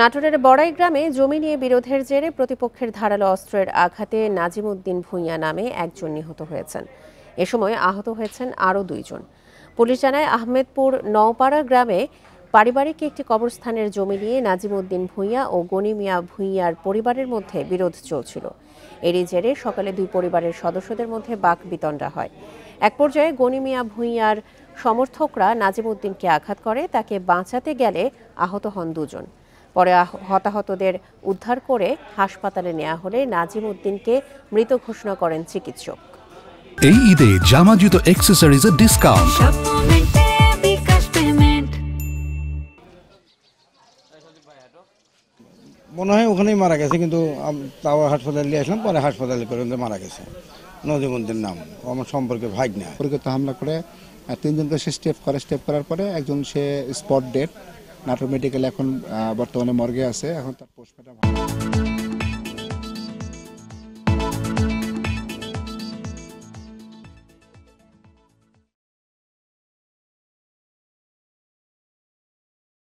নাটোরের বড়াই গ্রামে জমি নিয়ে বিরোধের জেরে প্রতিপক্ষের ধারালো অস্ত্রের আঘাতে নাজিমউদ্দিন ভূঁইয়া নামে একজন নিহত হয়েছেন। এ সময় আহত হয়েছেন আরও 2 জন। পুলিশ জানায়, আহমেদপুর নওপাড়া গ্রামে পারিবারিক একটি কবরস্থানের জমি নিয়ে নাজিমউদ্দিন ভূঁইয়া ও গনি মিয়া ভূঁইয়ার পরিবারের মধ্যে বিরোধ চলছিল। এরই জেরে সকালে 2 পরিবারের সদস্যদের মধ্যে বাকবিতণ্ডা হয়। এক পর্যায়ে গনি মিয়া ভূঁইয়ার সমর্থকরা নাজিমউদ্দিনকে আঘাত করে, তাকে বাঁচাতে গেলে আহত হন 2 জন। পরে হতাহতদের উদ্ধার করে হাসপাতালে নেওয়া হলে নাজিমউদ্দিনকে মৃত ঘোষণা করেন চিকিৎসক। এই ঈদে জামা জুতো অ্যাকসেসরিজের ডিসকাউন্ট। মনে হয় ওখানেই মারা গেছে, কিন্তু তাও হাসপাতালে নিয়ে আসলাম, পরে হাসপাতালে করে মারা গেছে। নাজিমউদ্দিন নাম, আমার সম্পর্কে ভাগনা। পরিকল্পিত হামলা করে 3 জনকে সে স্টেপ করার পরে একজন সে স্পট ডেড। নাটোর মেডিকেল এখন বর্তমানে মর্গে আছে, এখন তার পোস্টমর্টম